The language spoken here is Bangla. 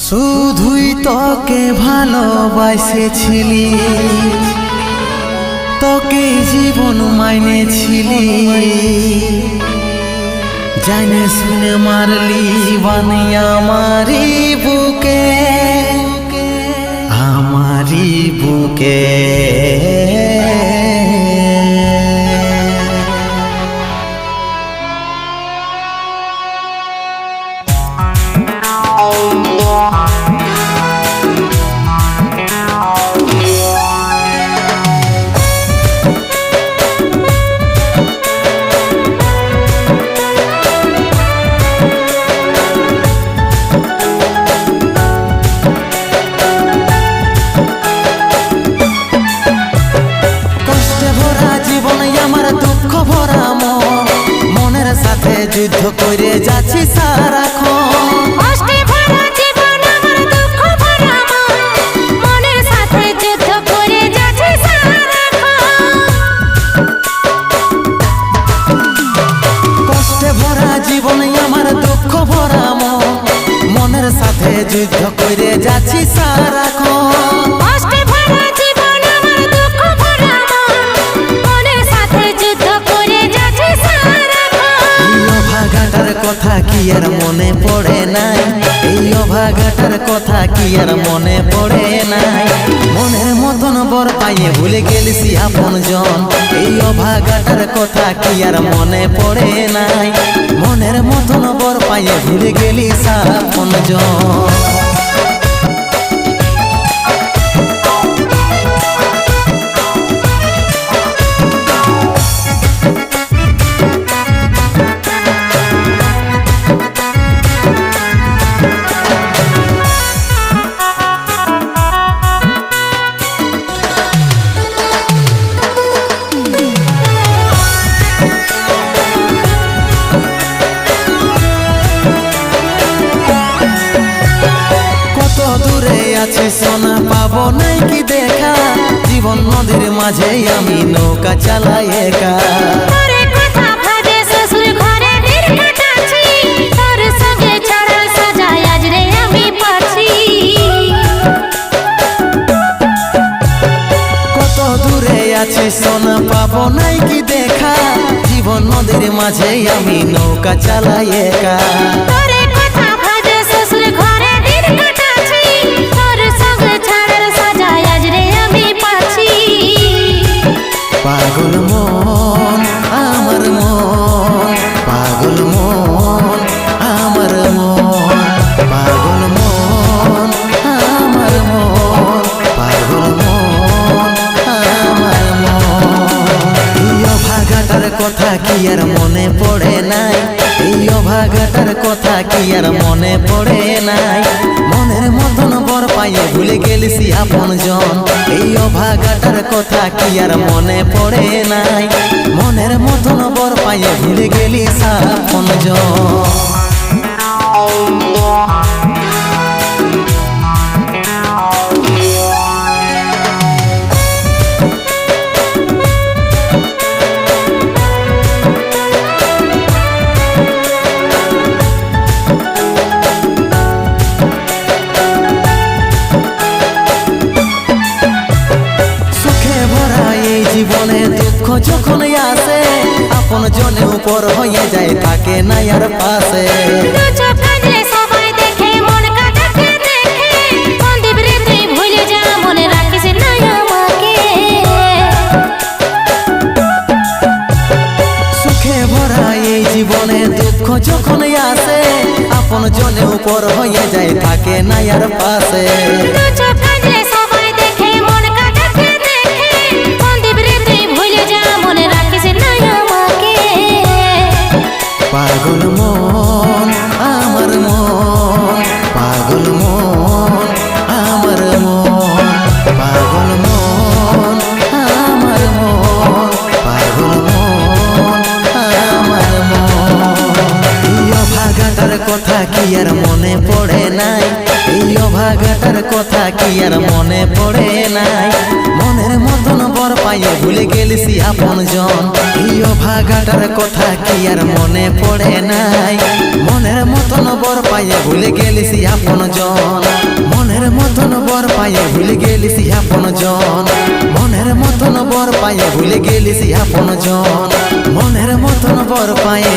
শুধুই তোকে ভালোবাসেছিলি, তোকে জীবন মাইনেছিলি, জানে শুনে মারলি বানি আমারি বুকে, আমারি বুকে। যুদ্ধ করে যাচ্ছি সারাক্ষণ, কষ্টে ভরা জীবন আমার দুঃখ ভরা মন, মনের সাথে যুদ্ধ করে যাচ্ছি সারাক্ষণ। কষ্টে ভরা জীবন আমার দুঃখ ভরা মন, মনের সাথে যুদ্ধ করে যাচ্ছি সারাক্ষণ। কষ্টে ভরা জীবন আমার দুঃখ ভরা মন, মনের সাথে যুদ্ধ করে যাচ্ছি সারাক্ষণ। অভাগাটার কথা কি আর মনে পড়ে নাই, এই অভাগাটার কথা কি আর মনে পড়ে নাই। মনের মতন বর পাইয়ে ভুলে গেলিসি আপন জন, এই অভাগাটার কথা কি আর মনে পড়ে নাই। মনের মতন বর পাইয়ে ভুলে গেলিস আপন জন। আছি সোনা পাবো নাই কি দেখা, জীবন নদীর মাঝে আমি নৌকা চালাই একা। তোরে কথা ভাবে শ্বশুর ঘরে দিন কাটাচ্ছি, তোর সঙ্গে ছাড়ার সাজায় আজ রে আমি পাচ্ছি। কত দূরে আছি সোনা পাবো নাই কি দেখা, জীবন নদীর মাঝে আমি নৌকা চালাই একা। তোরে কথা ভাবে শ্বশুর ঘরে দিন কাটাচ্ছি, তোর সঙ্গে ছাড়ার সাজায় আজ রে আমি পাচ্ছি। পাগল মন আমার মন, পাগল মন আমার মন, পাগল মন আমার মন, পাগল মন আমার মন। এই অভাগাটার কথা কি আর মনে পড়ে নাই, এই অভাগাটার কথা কি আর মনে পড়ে নাই। মনের মতন বর পাইয়ে ভুলে গেলিসি আপন জন, এই অভাগাটার কথা কি আর মনে পড়ে নাই। মনের মতন বর পাইয়ে ভুলে গেলিস আপন জন। জীবনে দুঃখ যখন আসে, আপন জনে উপর হয়ে যায় তাকে নাই আর পাশে। দু চোখ কাঁদলে সবাই দেখে মন কাঁদাকে দেখে, সন্দীপ রে তুই ভুলে যা মনে রাখিস না আমাকে। সুখে ভরা এই জীবনে দুঃখ যখন আসে, আপন জনে উপর হয়ে যায় তাকে নাই আর পাশে। দু চোখ কাঁদলে সবাই দেখে মন কাঁদাকে দেখে, সন্দীপ রে তুই ভুলে যা মনে রাখিস না আমাকে। পাগল মন আমার মন, পাগল মন আমার মন, পাগল মন আমার মন, পাগল মন আমার মন। এই অভাগাটার কথা কি আর মনে পড়ে নাই, এই অভাগাটার কথা কি আর মনে পড়ে নাই। মনের মতন বর পায়ে ভুলে গেলিস আপন জন। এই ভাগাটার কথা কি আর মনে পড়ে নাই? মনের মতন বর পায়ে ভুলে গেলিস আপন জন। মনের মতন বর পায়ে ভুলে গেলিস আপন জন। মনের মতন বর পায়ে ভুলে গেলিস আপন জন। মনের মতন বর পায়ে